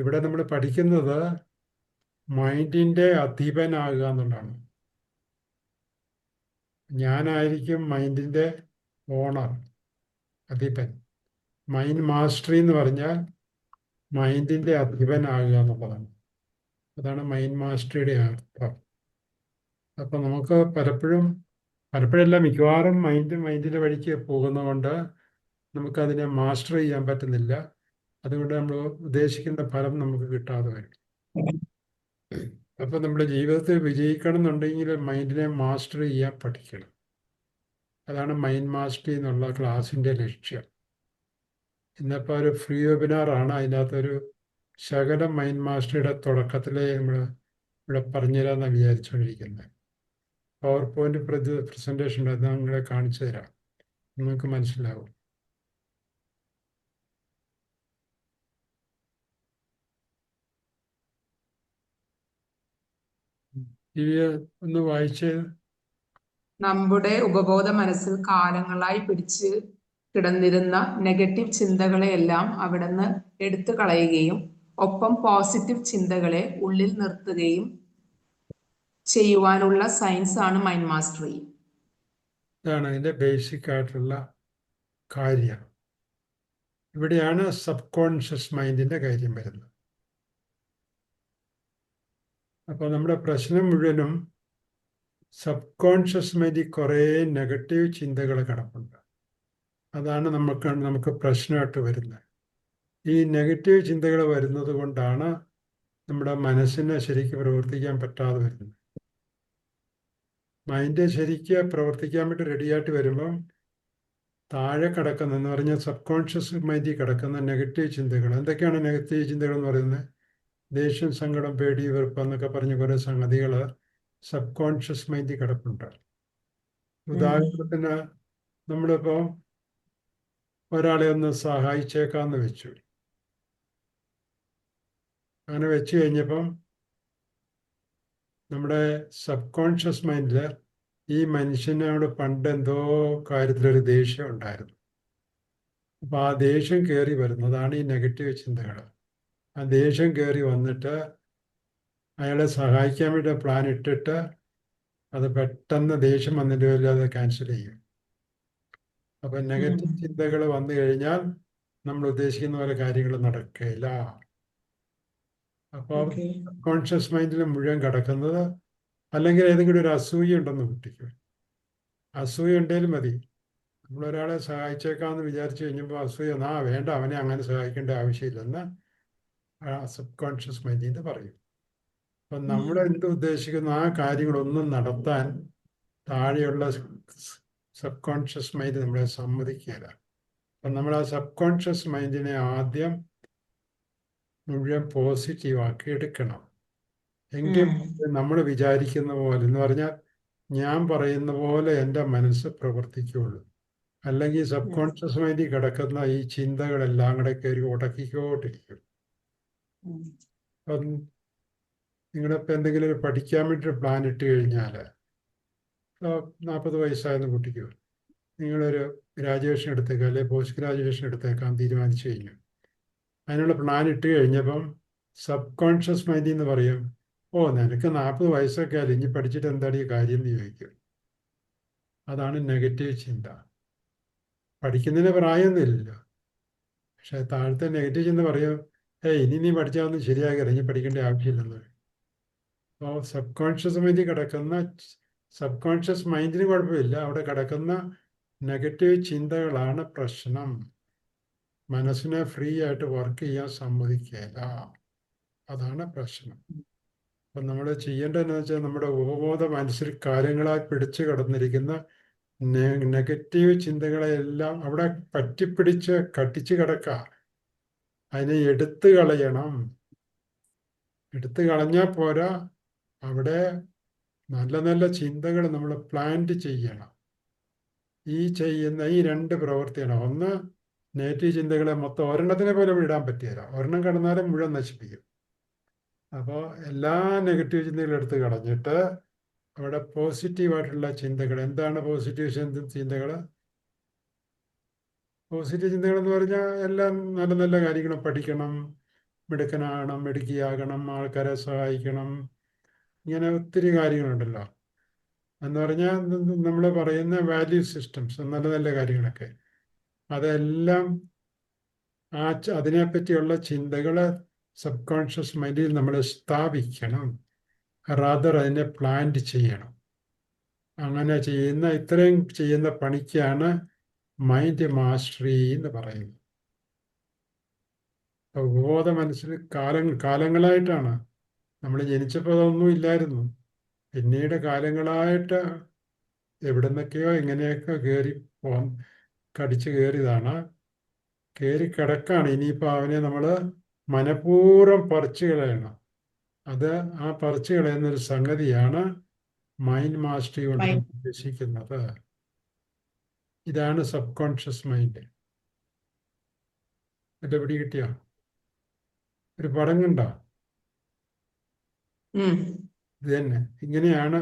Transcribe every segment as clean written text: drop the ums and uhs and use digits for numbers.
ഇവിടെ നമ്മൾ പഠിക്കുന്നത് മൈൻഡിൻ്റെ അധീപനാകുക എന്നുള്ളതാണ്. ഞാനായിരിക്കും മൈൻഡിൻ്റെ ഓണർ, അധീപൻ. മൈൻഡ് മാസ്റ്ററി എന്ന് പറഞ്ഞാൽ മൈൻഡിൻ്റെ അധീപനാകുക എന്നുള്ളതാണ്. അതാണ് മൈൻഡ് മാസ്റ്ററിയുടെ അർത്ഥം. അപ്പം നമുക്ക് പലപ്പോഴല്ല മിക്കവാറും മൈൻഡിൻ്റെ വഴിക്ക് പോകുന്നതുകൊണ്ട് നമുക്കതിനെ മാസ്റ്റർ ചെയ്യാൻ പറ്റുന്നില്ല. അതുകൊണ്ട് നമ്മൾ ഉദ്ദേശിക്കുന്ന ഫലം നമുക്ക് കിട്ടാതെ വരും. അപ്പം നമ്മുടെ ജീവിതത്തിൽ വിജയിക്കണം എന്നുണ്ടെങ്കിൽ മൈൻഡിനെ മാസ്റ്റർ ചെയ്യാൻ പഠിക്കണം. അതാണ് മൈൻഡ് മാസ്റ്ററി എന്നുള്ള ക്ലാസ്സിൻ്റെ ലക്ഷ്യം. ഇന്നിപ്പോൾ ഒരു ഫ്രീ വെബിനാറാണ്. അതിനകത്തൊരു ശകലം മൈൻഡ് മാസ്റ്ററിയുടെ തുടക്കത്തിലേ നമ്മൾ ഇവിടെ പറഞ്ഞുതരാമെന്നാണ് വിചാരിച്ചുകൊണ്ടിരിക്കുന്നത്. പവർ പോയിന്റ് പ്രസൻറ്റേഷൻ അത് നിങ്ങളെ കാണിച്ചു തരാം, നിങ്ങൾക്ക് മനസ്സിലാവും. ഒന്ന് വായിച്ച്. നമ്മുടെ ഉപബോധ മനസ്സിൽ കാലങ്ങളായി പിടിച്ച് കിടന്നിരുന്ന നെഗറ്റീവ് ചിന്തകളെയെല്ലാം അവിടുന്ന് എടുത്തു കളയുകയും ഒപ്പം പോസിറ്റീവ് ചിന്തകളെ ഉള്ളിൽ നിർത്തുകയും ചെയ്യുവാനുള്ള സയൻസ് ആണ് മൈൻഡ് മാസ്റ്ററി. ഇതാണ് അതിൻ്റെ ബേസിക് ആയിട്ടുള്ള കാര്യം. ഇവിടെയാണ് സബ് കോൺഷ്യസ് മൈൻഡിൻ്റെ കാര്യം വരുന്നത്. അപ്പോൾ നമ്മുടെ പ്രശ്നം മുഴുവനും സബ് കോൺഷ്യസ് മൈൻഡിൽ കുറേ നെഗറ്റീവ് ചിന്തകൾ കിടപ്പുണ്ട്. അതാണ് നമുക്ക് പ്രശ്നമായിട്ട് വരുന്നത്. ഈ നെഗറ്റീവ് ചിന്തകൾ വരുന്നത് കൊണ്ടാണ് നമ്മുടെ മനസ്സിനെ ശരിക്കും പ്രവർത്തിക്കാൻ പറ്റാതെ വരുന്നത്. മൈൻഡ് ശരിക്ക് പ്രവർത്തിക്കാൻ വേണ്ടി റെഡിയായിട്ട് വരുമ്പം താഴെ കിടക്കുന്ന എന്ന് പറഞ്ഞാൽ സബ് കോൺഷ്യസ് മൈൻഡിൽ കിടക്കുന്ന നെഗറ്റീവ് ചിന്തകൾ. എന്തൊക്കെയാണ് നെഗറ്റീവ് ചിന്തകൾ എന്ന് പറയുന്നത്? ദേഷ്യം, സങ്കടം, പേടി, വെറുപ്പ് എന്നൊക്കെ പറഞ്ഞ കുറേ സംഗതികൾ സബ് കോൺഷ്യസ് മൈൻഡിൽ കിടപ്പുണ്ട്. ഉദാഹരണത്തിന് നമ്മളിപ്പോൾ ഒരാളെ ഒന്ന് സഹായിച്ചേക്കാമെന്ന് വെച്ചു. അങ്ങനെ വെച്ച് കഴിഞ്ഞപ്പം നമ്മുടെ സബ് കോൺഷ്യസ് മൈൻഡിൽ ഈ മനുഷ്യനോട് പണ്ട് എന്തോ കാര്യത്തിലൊരു ദേഷ്യം ഉണ്ടായിരുന്നു. അപ്പോൾ ആ ദേഷ്യം കയറി വരുന്നതാണ് ഈ നെഗറ്റീവ് ചിന്തകൾ. ആ ദേഷ്യം കയറി വന്നിട്ട് അയാളെ സഹായിക്കാൻ വേണ്ടി പ്ലാൻ ഇട്ടിട്ട് അത് പെട്ടെന്ന് ദേഷ്യം വന്നിട്ട് വരില്ല, അത് ക്യാൻസൽ ചെയ്യും. അപ്പം നെഗറ്റീവ് ചിന്തകൾ വന്നു കഴിഞ്ഞാൽ നമ്മൾ ഉദ്ദേശിക്കുന്ന പോലെ കാര്യങ്ങൾ നടക്കില്ല. അപ്പോൾ കോൺഷ്യസ് മൈൻഡിൽ മുഴുവൻ കിടക്കുന്നത്, അല്ലെങ്കിൽ ഏതെങ്കിലും ഒരു അസൂയ ഉണ്ടെന്ന് കുട്ടിക്ക്. അസൂയ ഉണ്ടെങ്കിലും മതി. നമ്മളൊരാളെ സഹായിച്ചേക്കാമെന്ന് വിചാരിച്ചു കഴിഞ്ഞപ്പോൾ അസൂയ, വേണ്ട, അവനെ അങ്ങനെ സഹായിക്കേണ്ട ആവശ്യമില്ലെന്ന് സബ് കോൺഷ്യസ് മൈൻഡിൽ നിന്ന് പറയും. അപ്പം നമ്മൾ എന്ത് ഉദ്ദേശിക്കുന്നു ആ കാര്യങ്ങളൊന്നും നടത്താൻ താഴെയുള്ള സബ് കോൺഷ്യസ് മൈൻഡ് നമ്മളെ സമ്മതിക്കുകയില്ല. അപ്പം നമ്മൾ ആ സബ് കോൺഷ്യസ് മൈൻഡിനെ ആദ്യം മുഴുവൻ പോസിറ്റീവാക്കി എടുക്കണം. എങ്കിൽ നമ്മൾ വിചാരിക്കുന്ന പോലെ എന്ന് പറഞ്ഞാൽ ഞാൻ പറയുന്ന പോലെ എൻ്റെ മനസ്സ് പ്രവർത്തിക്കുകയുള്ളൂ. അല്ലെങ്കിൽ സബ് കോൺഷ്യസ് മൈൻഡിൽ കിടക്കുന്ന ഈ ചിന്തകളെല്ലാം കൂടെ കയറി ഉടക്കിക്കോട്ടിരിക്കും. അപ്പം നിങ്ങളിപ്പോൾ എന്തെങ്കിലും ഒരു പഠിക്കാൻ വേണ്ടി പ്ലാൻ ഇട്ട് കഴിഞ്ഞാൽ 40 വയസ്സായെന്ന് കുട്ടിക്കോ, നിങ്ങളൊരു ഗ്രാജുവേഷൻ എടുത്തേക്കാം, അല്ലെങ്കിൽ പോസ്റ്റ് ഗ്രാജുവേഷൻ എടുത്തേക്കാൻ തീരുമാനിച്ചു കഴിഞ്ഞു. അതിനുള്ള പ്ലാൻ ഇട്ട് കഴിഞ്ഞപ്പം സബ് കോൺഷ്യസ് മൈൻഡിൽ നിന്ന് പറയും, നിനക്ക് 40 വയസ്സൊക്കെ ആയാലും ഇനി പഠിച്ചിട്ട് എന്താണ് ഈ കാര്യം എന്ന് ചോദിക്കും. അതാണ് നെഗറ്റീവ് ചിന്ത. പഠിക്കുന്നതിന് പ്രായമൊന്നുമില്ലല്ലോ, പക്ഷെ താഴത്തെ നെഗറ്റീവ് ചിന്ത പറയും, ഇനി നീ പഠിച്ചാൽ ശരിയാകില്ല, ഇനി പഠിക്കേണ്ട ആവശ്യമില്ലെന്ന് പറയും. അപ്പോൾ സബ് കോൺഷ്യസ് മൈൻഡിൽ കിടക്കുന്ന, സബ് കോൺഷ്യസ് മൈൻഡിന് കുഴപ്പമില്ല, അവിടെ കിടക്കുന്ന നെഗറ്റീവ് ചിന്തകളാണ് പ്രശ്നം. മനസ്സിനെ ഫ്രീ ആയിട്ട് വർക്ക് ചെയ്യാൻ സമ്മതിക്കില്ല. അതാണ് പ്രശ്നം. അപ്പം നമ്മൾ ചെയ്യേണ്ടതെന്ന് വെച്ചാൽ നമ്മുടെ ഉപബോധ മനസ്സിൽ കാര്യങ്ങളായി പിടിച്ചു കിടന്നിരിക്കുന്ന നെഗറ്റീവ് ചിന്തകളെല്ലാം അവിടെ പറ്റിപ്പിടിച്ച് കട്ടിച്ച് കിടക്കുക. അതിനെ എടുത്തു കളയണം. എടുത്തു കളഞ്ഞാൽ പോരാ, അവിടെ നല്ല നല്ല ചിന്തകൾ നമ്മൾ പ്ലാന്റ് ചെയ്യണം. ഈ ചെയ്യുന്ന ഈ 2 പ്രവൃത്തിയാണ്. ഒന്ന്, നെഗറ്റീവ് ചിന്തകളെ മൊത്തം ഒരെണ്ണത്തിനെ പോലെ വിടാൻ പറ്റില്ല. ഒരെണ്ണം കിടന്നാലും മുഴുവൻ നശിപ്പിക്കും. അപ്പോൾ എല്ലാ നെഗറ്റീവ് ചിന്തകളും എടുത്ത് കളഞ്ഞിട്ട് അവിടെ പോസിറ്റീവായിട്ടുള്ള ചിന്തകൾ. എന്താണ് പോസിറ്റീവ് ചിന്തകൾ? പോസിറ്റീവ് ചിന്തകൾ എന്ന് പറഞ്ഞാൽ എല്ലാം നല്ല നല്ല കാര്യങ്ങൾ പഠിക്കണം, മിടുക്കനാകണം, മിടുക്കിയാകണം, ആൾക്കാരെ സഹായിക്കണം, ഇങ്ങനെ ഒത്തിരി കാര്യങ്ങളുണ്ടല്ലോ. എന്ന് പറഞ്ഞാൽ നമ്മൾ പറയുന്ന വാല്യൂ സിസ്റ്റംസ്, നല്ല നല്ല കാര്യങ്ങളൊക്കെ, അതെല്ലാം അതിനെപ്പറ്റിയുള്ള ചിന്തകൾ സബ് കോൺഷ്യസ് മൈൻഡിൽ നമ്മൾ സ്ഥാപിക്കണം. റാദർ അതിനെ പ്ലാന്റ് ചെയ്യണം. അങ്ങനെ ഇത്രയും ചെയ്യുന്ന പണിക്കാണ് മൈൻഡ് മാസ്റ്ററി എന്ന് പറയുന്നത്. ഉപബോധ മനസ്സിൽ കാലങ്ങളായിട്ടാണ്, നമ്മൾ ജനിച്ചപ്പോൾ അതൊന്നും ഇല്ലായിരുന്നു. പിന്നീട് കാലങ്ങളായിട്ട് എവിടുന്നൊക്കെയോ എങ്ങനെയൊക്കെ കടിച്ചു കയറിയതാണ്, കയറി കിടക്കാണ്. ഇനിയിപ്പോൾ അവനെ നമ്മൾ മനഃപൂർവ്വം പറിച്ചു കളയണം. ആ പറിച്ചു കളയുന്നൊരു സംഗതിയാണ് മൈൻഡ് മാസ്റ്ററി കൊണ്ട് നമ്മൾ ഉദ്ദേശിക്കുന്നത്. ഇതാണ് സബ് കോൺഷ്യസ് മൈൻഡ്. എൻ്റെ പിടി കിട്ടിയോ? ഒരു പടം കണ്ടോ? ഇത് തന്നെ. ഇങ്ങനെയാണ്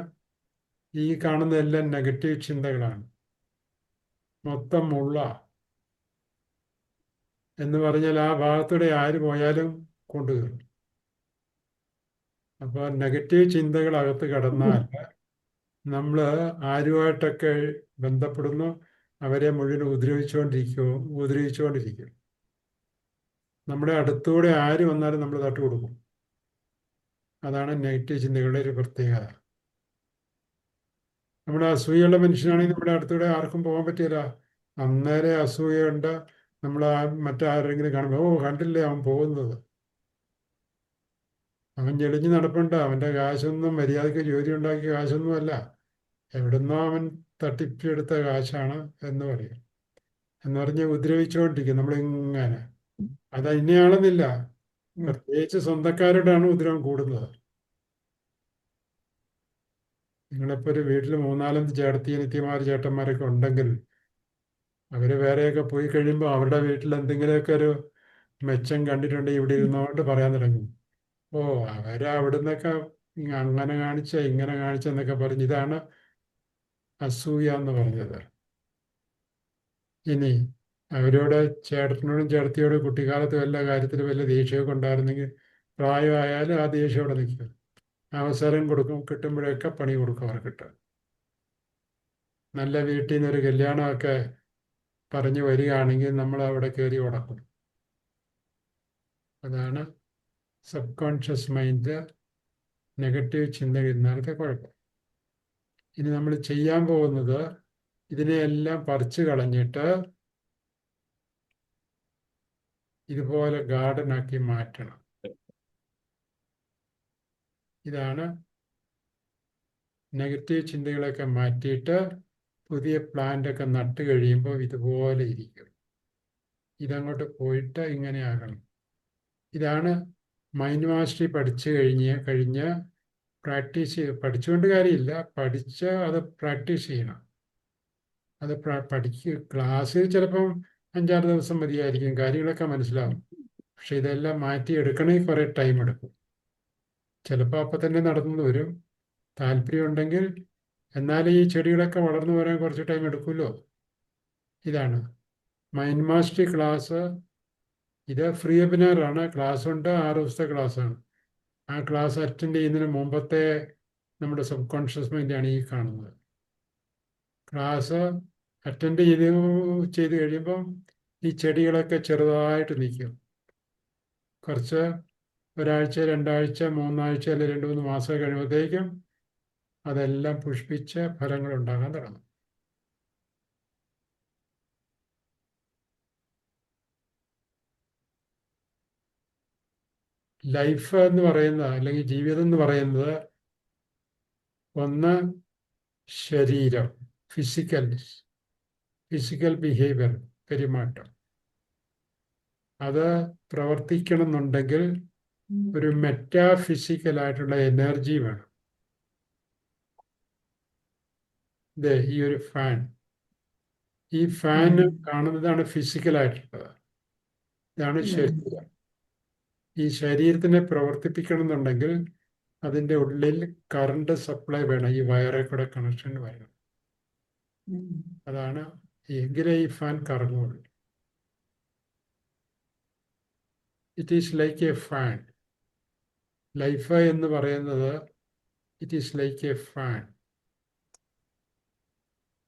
ഈ കാണുന്നതെല്ലാം നെഗറ്റീവ് ചിന്തകളാണ്, മൊത്തം മുള്ള. എന്ന് പറഞ്ഞാൽ ആ ഭാഗത്തൂടെ ആര് പോയാലും കൊണ്ടുകയറും. അപ്പോൾ നെഗറ്റീവ് ചിന്തകൾ അകത്ത് കടന്നാൽ നമ്മൾ ആരുമായിട്ടൊക്കെ ബന്ധപ്പെടുന്നു അവരെ മുഴുവൻ ഉപദ്രവിച്ചുകൊണ്ടിരിക്കും. നമ്മുടെ അടുത്തൂടെ ആര് വന്നാലും നമ്മൾ തട്ടുകൊടുക്കും. അതാണ് നെഗറ്റീവ് ചിന്തകളുടെ ഒരു പ്രത്യേകത. നമ്മുടെ അസൂയുള്ള മനുഷ്യനാണെങ്കിൽ നമ്മുടെ അടുത്തൂടെ ആർക്കും പോകാൻ പറ്റില്ല. അന്നേരം അസൂയുണ്ട്. നമ്മൾ മറ്റാരെങ്കിലും കാണുമ്പോൾ, ഓ കണ്ടില്ലേ അവൻ പോകുന്നത്, അവൻ ഞെളിഞ്ഞ് നടപ്പുണ്ട്, അവൻ്റെ കാശൊന്നും മര്യാദയ്ക്ക് ജോലി ഉണ്ടാക്കിയ കാശൊന്നുമല്ല, എവിടുന്നോ അവൻ തട്ടിപ്പെടുത്ത കാശാണ് എന്ന് പറയും. എന്ന് പറഞ്ഞ് ഉപദ്രവിച്ചുകൊണ്ടിരിക്കും നമ്മളിങ്ങനെ. അത് ഇന്നയാളെന്നില്ല, പ്രത്യേകിച്ച് സ്വന്തക്കാരോടാണ് ഉപദ്രവം കൂടുന്നത്. നിങ്ങളിപ്പോൾ ഒരു വീട്ടിൽ 3-4 ചേട്ടത്തിമാർ ചേട്ടന്മാരൊക്കെ ഉണ്ടെങ്കിൽ അവർ വേറെയൊക്കെ പോയി കഴിയുമ്പോൾ അവരുടെ വീട്ടിൽ എന്തെങ്കിലുമൊക്കെ ഒരു മെച്ചം കണ്ടിട്ടുണ്ടെങ്കിൽ ഇവിടെ ഇരുന്നോണ്ട് പറയാൻ തുടങ്ങും. ഓ അവിടുന്നൊക്കെ അങ്ങനെ കാണിച്ച ഇങ്ങനെ കാണിച്ചെന്നൊക്കെ പറഞ്ഞ്. ഇതാണ് അസൂയ എന്ന് പറഞ്ഞത്. ഇനി അവരോട് ചേട്ടനോടും ചേട്ടത്തിയോടും കുട്ടിക്കാലത്ത് വല്ല കാര്യത്തിൽ വല്ല ദേഷ്യമൊക്കെ ഉണ്ടായിരുന്നെങ്കിൽ പ്രായമായാലും ആ ദേഷ്യം അവിടെ നിൽക്കും. അവസരം കിട്ടുമ്പോഴൊക്കെ പണി കൊടുക്കും അവർക്കിട്ട്. നല്ല വീട്ടിൽ നിന്നൊരു കല്യാണമൊക്കെ പറഞ്ഞു വരികയാണെങ്കിൽ നമ്മൾ അവിടെ കയറി ഉടക്കും. അതാണ് സബ് കോൺഷ്യസ് മൈൻഡ് നെഗറ്റീവ് ചിന്ത ഇന്നത്തെ കുഴപ്പം. ഇനി നമ്മൾ ചെയ്യാൻ പോകുന്നത് ഇതിനെയെല്ലാം പറിച്ചു കളഞ്ഞിട്ട് ഇതുപോലെ ഗാർഡനാക്കി മാറ്റണം. ഇതാണ് നെഗറ്റീവ് ചിന്തകളൊക്കെ മാറ്റിയിട്ട് പുതിയ പ്ലാന്റൊക്കെ നട്ട് കഴിയുമ്പോൾ ഇതുപോലെ ഇരിക്കും. ഇതങ്ങോട്ട് പോയിട്ട് ഇങ്ങനെ ആകണം. ഇതാണ് മൈൻഡ് മാസ്റ്ററി കഴിഞ്ഞ് പഠിച്ചുകൊണ്ട് കാര്യമില്ല, പഠിച്ച് അത് പ്രാക്ടീസ് ചെയ്യണം. അത് ക്ലാസ്സിൽ ചിലപ്പം 5-6 ദിവസം മതിയായിരിക്കും, കാര്യങ്ങളൊക്കെ മനസ്സിലാവും. പക്ഷെ ഇതെല്ലാം മാറ്റിയെടുക്കണമെങ്കിൽ കുറേ ടൈം എടുക്കും. ചിലപ്പോൾ അപ്പം തന്നെ നടന്നു വരും, താല്പര്യമുണ്ടെങ്കിൽ. എന്നാലും ഈ ചെടികളൊക്കെ വളർന്നു വരാൻ കുറച്ച് ടൈം എടുക്കുമല്ലോ. ഇതാണ് മൈൻഡ് മാസ്റ്ററി ക്ലാസ്. ഇത് ഫ്രീ വെബിനാറാണ്. ക്ലാസ് ഉണ്ട്, 6 ദിവസത്തെ ക്ലാസ്സാണ്. ആ ക്ലാസ് അറ്റൻഡ് ചെയ്യുന്നതിന് മുമ്പത്തെ നമ്മുടെ സബ് കോൺഷ്യസ് മൈൻഡാണ് ഈ കാണുന്നത്. ക്ലാസ് അറ്റൻഡ് ചെയ്ത് കഴിയുമ്പം ഈ ചെടികളൊക്കെ ചെറുതായിട്ട് നിൽക്കും. കുറച്ച് 1 ആഴ്ച 2 ആഴ്ച 3 ആഴ്ച അല്ലെങ്കിൽ 2-3 മാസം കഴിയുമ്പോഴത്തേക്കും അതെല്ലാം പുഷ്പിച്ച് ഫലങ്ങൾ ഉണ്ടാകാൻ തുടങ്ങും. ലൈഫ് എന്ന് പറയുന്നത്, അല്ലെങ്കിൽ ജീവിതം എന്ന് പറയുന്നത്, ഒന്ന് ശരീരം, ഫിസിക്കൽ ബിഹേവിയർ, പെരുമാറ്റം. അത് പ്രവർത്തിക്കണമെന്നുണ്ടെങ്കിൽ ഒരു മെറ്റാഫിസിക്കലായിട്ടുള്ള എനർജി വേണം. ഈ ഒരു ഈ ഫാൻ കാണുന്നതാണ് ഫിസിക്കലായിട്ടുള്ളത്. ഇതാണ് ശരീരം. ഈ ശരീരത്തിനെ പ്രവർത്തിപ്പിക്കണമെന്നുണ്ടെങ്കിൽ അതിൻ്റെ ഉള്ളിൽ കറണ്ട് സപ്ലൈ വേണം, ഈ വയറെ കൂടെ കണക്ഷൻ വേണം. അതാണ് എങ്കിലേ ഈ ഫാൻ കറങ്ങുള്ളൂ. It is like a fan. Life എന്ന് പറയുന്നത് it is like a fan.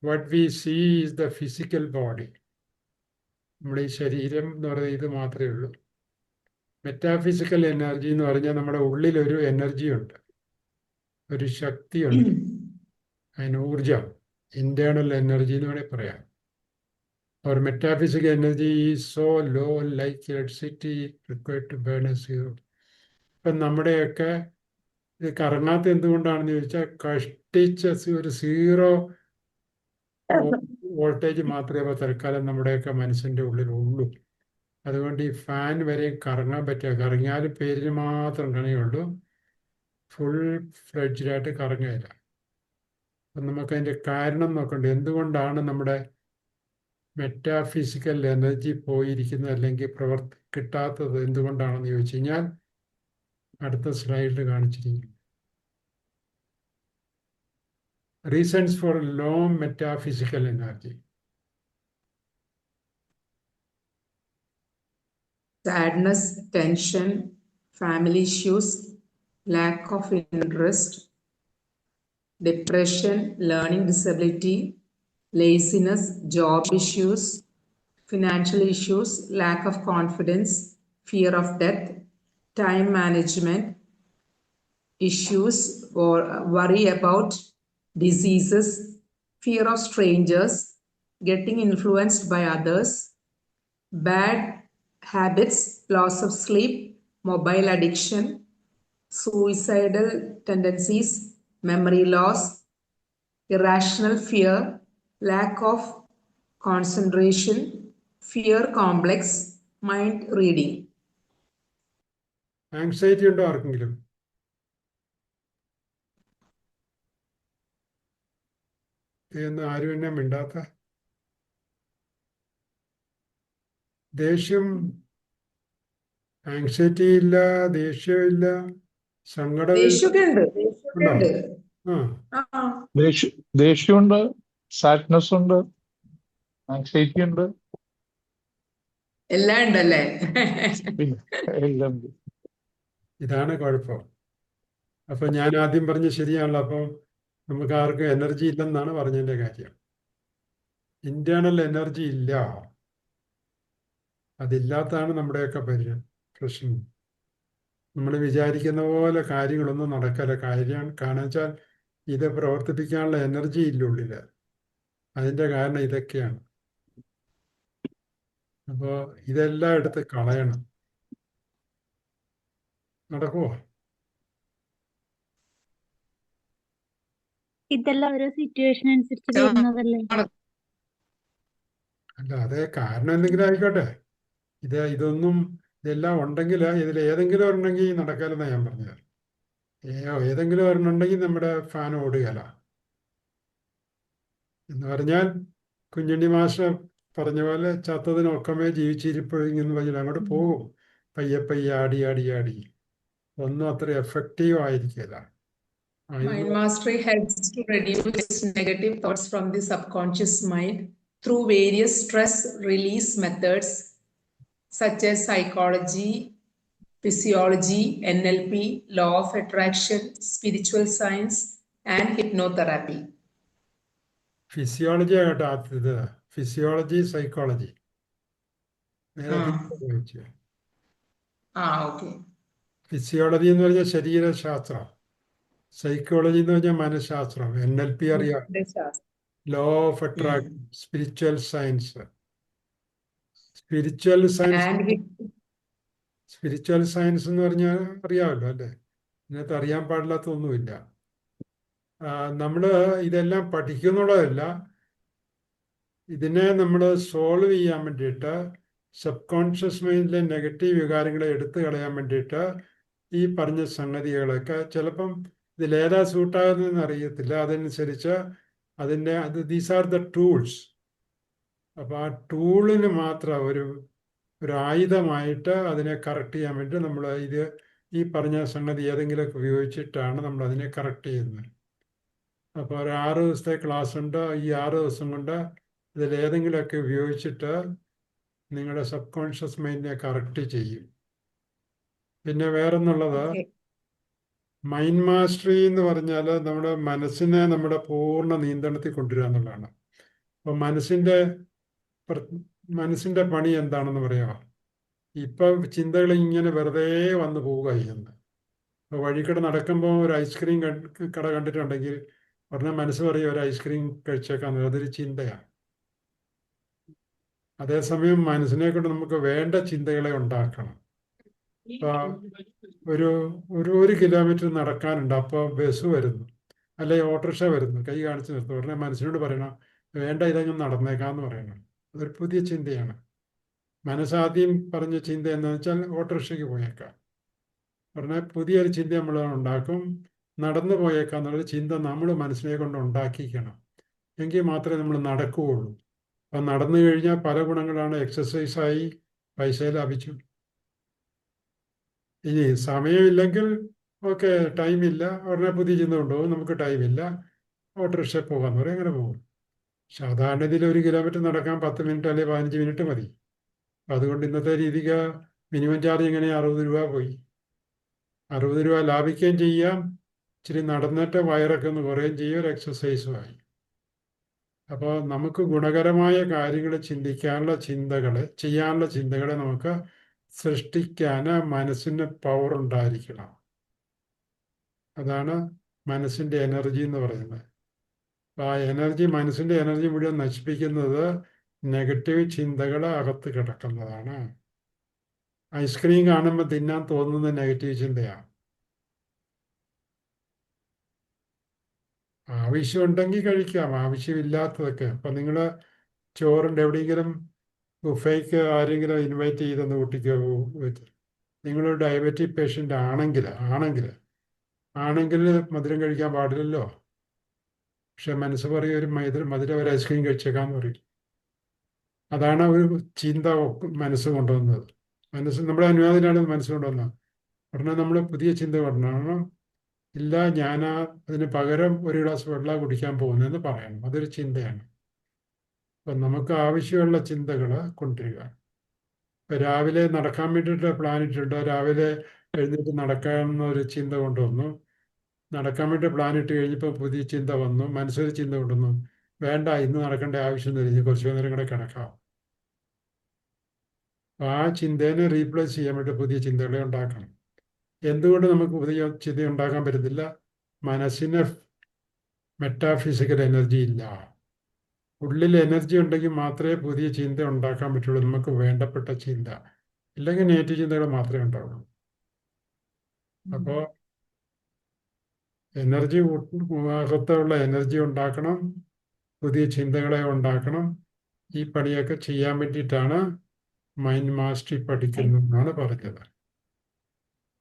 What we see is the physical body. നമ്മുടെ ഈ ശരീരം എന്ന് പറയുന്നത് ഇത് മാത്രമേ ഉള്ളൂ. മെറ്റാഫിസിക്കൽ എനർജി എന്ന് പറഞ്ഞാൽ നമ്മുടെ ഉള്ളിലൊരു എനർജി ഉണ്ട്, ഒരു ശക്തിയുണ്ട്, അതിന് ഊർജം, ഇന്റേണൽ എനർജി എന്ന് വേണമെങ്കിൽ പറയാം. Our metaphysical energy is so low, like electricity required to burn a zero. ഇപ്പം നമ്മുടെയൊക്കെ ഇത് കറങ്ങാത്ത എന്തുകൊണ്ടാണെന്ന് ചോദിച്ചാൽ കഷ്ടിച്ച ഒരു 0 വോൾട്ടേജ് മാത്രമേ ഇപ്പോൾ തൽക്കാലം നമ്മുടെയൊക്കെ മനസ്സിൻ്റെ ഉള്ളിലുള്ളൂ. അതുകൊണ്ട് ഈ ഫാൻ വരെ കറങ്ങാൻ പറ്റുക, കറങ്ങിയാലും പേരിന് മാത്രം കറങ്ങുകയുള്ളൂ, ഫുൾ ഫ്ലെഡ്ജായിട്ട് കറങ്ങുകയില്ല. അപ്പം നമുക്കതിൻ്റെ കാരണം നോക്കണ്ട, എന്തുകൊണ്ടാണ് നമ്മുടെ മെറ്റാഫിസിക്കൽ എനർജി പോയിരിക്കുന്നത് അല്ലെങ്കിൽ കിട്ടാത്തത് എന്തുകൊണ്ടാണെന്ന് ചോദിച്ചു കഴിഞ്ഞാൽ അടുത്ത സ്ലൈഡിൽ കാണിച്ചിരിക്കുന്നു. Reasons for low metaphysical energy. Sadness, tension, family issues, lack of interest, depression, learning disability, laziness, job issues, financial issues, lack of confidence, fear of death, time management issues, or worry about diseases, fear of strangers, getting influenced by others, bad habits, loss of sleep, mobile addiction, suicidal tendencies, memory loss, irrational fear, lack of concentration, fear complex, mind reading. Anxiety ഉണ്ടോ ആർക്കെങ്കിലും? എന്ന് ആരും എന്നെ മിണ്ടാത്ത? ദേഷ്യം, anxiety ഇല്ല, ദേഷ്യമില്ല, സങ്കടമില്ല, ഉണ്ടോ? ആ, ദേഷ്യമുണ്ട്, സാഡ്നെസ് ഉണ്ട്, ആങ്സൈറ്റി ഉണ്ട്, എല്ലാം ഉണ്ടല്ലേ? എല്ലാം ഉണ്ട്. ഇതാണ് കുഴപ്പം. അപ്പൊ ഞാൻ ആദ്യം പറഞ്ഞ ശരിയാണല്ലോ. അപ്പം നമുക്ക് ആർക്കും എനർജി ഇല്ലെന്നാണ് പറഞ്ഞതിൻ്റെ കാര്യം. ഇന്റേണൽ എനർജി ഇല്ല, അതില്ലാത്തതാണ് നമ്മുടെയൊക്കെ പ്രശ്നം. നമ്മൾ വിചാരിക്കുന്ന പോലെ കാര്യങ്ങളൊന്നും നടക്കില്ല. കാരണം വെച്ചാൽ ഇത് പ്രവർത്തിപ്പിക്കാനുള്ള എനർജി ഇല്ല ഉള്ളിൽ. അതിൻ്റെ കാരണം ഇതൊക്കെയാണ്. അപ്പോൾ ഇതെല്ലാം എടുത്ത് കളയണം. നടക്കുമോ? ഇതെല്ലാം ഓരോ സിറ്റുവേഷൻ അനുസരിച്ച് വരുന്നതല്ലേ? അല്ല, അതേ കാരണം എന്തെങ്കിലും ആയിക്കോട്ടെ. ഇതെല്ലാം ഉണ്ടെങ്കിൽ ഇതിൽ ഏതെങ്കിലും ഒരെണ്ണമെങ്കിൽ നടക്കാലെന്നാണ് ഞാൻ പറഞ്ഞത്. ഏതെങ്കിലും ഒരെണ്ണുണ്ടെങ്കിൽ നമ്മുടെ ഫാൻ ഓടുകയില്ല. എന്ന് പറഞ്ഞാൽ കുഞ്ഞുണ്ണി മാസ്റ്റർ പറഞ്ഞ പോലെ ചത്തതിനൊക്കമേ ജീവിച്ചിരിപ്പോഴെന്ന് പറഞ്ഞാൽ അങ്ങോട്ട് പോകും. പയ്യെ പയ്യെ ആടി ആടി ആടി ഒന്നും അത്ര എഫക്റ്റീവ് ആയിരിക്കില്ല. Mind mastery helps to reduce negative thoughts from the subconscious mind through various stress release methods such as psychology, physiology, NLP, law of attraction, spiritual science, and hypnotherapy. Physiology ആകട്ടെ, ഇത് ഫിസിയോളജി, സൈക്കോളജി Okay. ഫിസിയോളജി എന്ന് പറഞ്ഞാൽ ശരീരശാസ്ത്രം, psychology എന്ന് പറഞ്ഞാൽ മനഃശാസ്ത്രം, NLP അറിയാം, law of attraction, spiritual science. Spiritual science എന്ന് പറഞ്ഞാൽ അറിയാമല്ലോ അല്ലേ? ഇതിനകത്ത് അറിയാൻ പാടില്ലാത്തൊന്നുമില്ല. നമ്മൾ ഇതെല്ലാം പഠിക്കുന്നുള്ളതല്ല, ഇതിനെ നമ്മൾ സോൾവ് ചെയ്യാൻ വേണ്ടിയിട്ട് സബ് കോൺഷ്യസ് മൈൻഡിലെ നെഗറ്റീവ് വികാരങ്ങളെ എടുത്തു കളയാൻ വേണ്ടിയിട്ട് ഈ പറഞ്ഞ സംഗതികളൊക്കെ ചിലപ്പം ഇതിലേതാ സൂട്ടാകുന്നതെന്ന് അറിയത്തില്ല. അതനുസരിച്ച് ദീസ് ആർ ദ ടൂൾസ്. അപ്പോൾ ആ ടൂളിന് മാത്രം ഒരു ആയുധമായിട്ട് അതിനെ കറക്റ്റ് ചെയ്യാൻ വേണ്ടി നമ്മൾ ഈ പറഞ്ഞ സംഗതി ഏതെങ്കിലുമൊക്കെ ഉപയോഗിച്ചിട്ടാണ് നമ്മൾ അതിനെ കറക്റ്റ് ചെയ്യുന്നത്. അപ്പോൾ ഒരു 6 ദിവസത്തെ ക്ലാസ് ഉണ്ട്. ഈ 6 ദിവസം കൊണ്ട് ഇതിലേതെങ്കിലുമൊക്കെ ഉപയോഗിച്ചിട്ട് നിങ്ങളുടെ സബ് കോൺഷ്യസ് മൈൻഡിനെ കറക്റ്റ് ചെയ്യും. പിന്നെ വേറൊന്നുള്ളത് Okay. മൈൻഡ് മാസ്റ്ററി എന്ന് പറഞ്ഞാൽ നമ്മുടെ മനസ്സിനെ നമ്മുടെ പൂർണ്ണ നിയന്ത്രണത്തിൽ കൊണ്ടുവരിക എന്നുള്ളതാണ്. അപ്പോൾ മനസ്സിന്റെ പണി എന്താണെന്ന് പറയാമോ? ഇപ്പൊ ചിന്തകൾ ഇങ്ങനെ വെറുതെ വന്നു പോവുക ചെയ്യുന്നത്. അപ്പോൾ വഴിക്കടെ നടക്കുമ്പോൾ ഒരു ഐസ്ക്രീം കട കണ്ടിട്ടുണ്ടെങ്കിൽ പറഞ്ഞാൽ മനസ്സ് പറയും ഒരു ഐസ്ക്രീം കഴിച്ചേക്കാന്ന്, അതൊരു ചിന്തയാണ്. അതേസമയം മനസ്സിനെ കൊണ്ട് നമുക്ക് വേണ്ട ചിന്തകളെ ഉണ്ടാക്കണം. ഇപ്പൊ ഒരു കിലോമീറ്റർ നടക്കാനുണ്ട്, അപ്പോൾ ബസ് വരുന്നു അല്ലെങ്കിൽ ഓട്ടോറിക്ഷ വരുന്നു, കൈ കാണിച്ച് നിർത്തും. ഉടനെ മനസ്സിനോട് പറയണം വേണ്ട, ഇതങ്ങ് നടന്നേക്കാന്ന് പറയണം. അതൊരു പുതിയ ചിന്തയാണ്. മനസ്സാദ്യം പറഞ്ഞ ചിന്ത എന്താണെന്ന് വെച്ചാൽ ഓട്ടോറിക്ഷയ്ക്ക് പോയേക്കാം. പറഞ്ഞാൽ പുതിയൊരു ചിന്ത നമ്മൾ ഉണ്ടാക്കും. നടന്നു പോയേക്കാം എന്നുള്ളൊരു ചിന്ത നമ്മൾ മനസ്സിനെ കൊണ്ട് ഉണ്ടാക്കിക്കണം. എങ്കിൽ മാത്രമേ നമ്മൾ നടക്കുകയുള്ളൂ. അപ്പം നടന്നു കഴിഞ്ഞാൽ പല ഗുണങ്ങളാണ്. എക്സസൈസായി, പൈസ ലാഭിച്ചു. ഇനി സമയമില്ലെങ്കിൽ ഓക്കെ, ടൈമില്ല, ഉടനെ പുതിയ ചിന്ത കൊണ്ടുപോകും. നമുക്ക് ടൈമില്ല, ഓട്ടോറിക്ഷ പോകാമെന്ന് പറയും, അങ്ങനെ പോകും. സാധാരണ ഇതിൽ 1 കിലോമീറ്റർ നടക്കാൻ 10 മിനിറ്റ് അല്ലെങ്കിൽ 15 മിനിറ്റ് മതി. അപ്പം അതുകൊണ്ട് ഇന്നത്തെ രീതിക്ക് മിനിമം ചാർജ് ഇങ്ങനെ 60 രൂപ പോയി. 60 രൂപ ലാഭിക്കുകയും ചെയ്യാം, ഇച്ചിരി നടന്നിട്ട് വയറൊക്കെ ഒന്ന് കുറയുകയും ചെയ്യും, ഒരു എക്സസൈസുമായി. അപ്പോൾ നമുക്ക് ഗുണകരമായ കാര്യങ്ങൾ ചിന്തിക്കാനുള്ള ചിന്തകളെ, ചെയ്യാനുള്ള ചിന്തകളെ നമുക്ക് സൃഷ്ടിക്കാൻ മനസ്സിന് പവർ ഉണ്ടായിരിക്കണം. അതാണ് മനസ്സിൻ്റെ എനർജി എന്ന് പറയുന്നത്. അപ്പോൾ ആ എനർജി, മനസ്സിൻ്റെ എനർജി മുഴുവൻ നശിപ്പിക്കുന്നത് നെഗറ്റീവ് ചിന്തകൾ അകത്ത് കിടക്കുന്നതാണ്. ഐസ്ക്രീം കാണുമ്പോൾ തിന്നാൻ തോന്നുന്ന നെഗറ്റീവ് ചിന്തയാണ്. ആവശ്യമുണ്ടെങ്കിൽ കഴിക്കാം, ആവശ്യമില്ലാത്തതൊക്കെ. അപ്പം നിങ്ങൾ ചോറുണ്ട് എവിടെയെങ്കിലും ബുഫേക്ക് ആരെങ്കിലും ഇൻവൈറ്റ് ചെയ്തെന്ന് കുട്ടിക്ക് നിങ്ങൾ ഡയബറ്റിക് പേഷ്യൻ്റ് ആണെങ്കിൽ മധുരം കഴിക്കാൻ പാടില്ലല്ലോ. പക്ഷെ മനസ്സ് പറയും ഒരു മധുരം ഒരു ഐസ്ക്രീം കഴിച്ചേക്കാന്ന് പറയും. അതാണ് ഒരു ചിന്ത മനസ്സ് കൊണ്ടുവന്നത്. മനസ്സ് നമ്മുടെ അനുവാദത്തിലാണ് മനസ്സ് കൊണ്ടുവന്നത്. ഉടനെ നമ്മൾ പുതിയ ചിന്ത കൊണ്ടുവരണം. ഇല്ല, അതിന് പകരം 1 ഗ്ലാസ് വെള്ളം കുടിക്കാൻ പോകുന്നതെന്ന് പറയണം. അതൊരു ചിന്തയാണ്. അപ്പം നമുക്ക് ആവശ്യമുള്ള ചിന്തകൾ കൊണ്ടുവരിക. ഇപ്പം രാവിലെ നടക്കാൻ വേണ്ടിയിട്ട് പ്ലാൻ ഇട്ടിട്ടുണ്ട്. രാവിലെ എഴുന്നേറ്റ് നടക്കാമെന്ന ഒരു ചിന്ത കൊണ്ടുവന്നു. നടക്കാൻ വേണ്ടി പ്ലാൻ ഇട്ട് കഴിഞ്ഞപ്പോൾ പുതിയ ചിന്ത വന്നു, മനസ്സൊരു ചിന്ത കൊണ്ടുവന്നു. വേണ്ട, ഇന്ന് നടക്കേണ്ട ആവശ്യം തിരിഞ്ഞ് കുറച്ച് നേരം കൂടെ കിടക്കാം. അപ്പം ആ ചിന്തേനെ റീപ്ലേസ് ചെയ്യാൻ വേണ്ടി പുതിയ ചിന്തകളെ ഉണ്ടാക്കണം. എന്തുകൊണ്ട് നമുക്ക് പുതിയ ചിന്ത ഉണ്ടാക്കാൻ പറ്റുന്നില്ല? മനസ്സിന് മെറ്റാഫിസിക്കൽ എനർജി ഇല്ല. ഉള്ളിൽ എനർജി ഉണ്ടെങ്കിൽ മാത്രമേ പുതിയ ചിന്ത ഉണ്ടാക്കാൻ പറ്റുള്ളൂ, നമുക്ക് വേണ്ടപ്പെട്ട ചിന്ത. ഇല്ലെങ്കിൽ നെഗറ്റീവ് ചിന്തകൾ മാത്രമേ ഉണ്ടാവുള്ളൂ. അപ്പോൾ എനർജി, അകത്തുള്ള എനർജി ഉണ്ടാക്കണം, പുതിയ ചിന്തകളെ ഉണ്ടാക്കണം. ഈ പണിയൊക്കെ ചെയ്യാൻ വേണ്ടിയിട്ടാണ് മൈൻഡ് മാസ്റ്ററി പഠിക്കുന്നതെന്നാണ് പറഞ്ഞത്.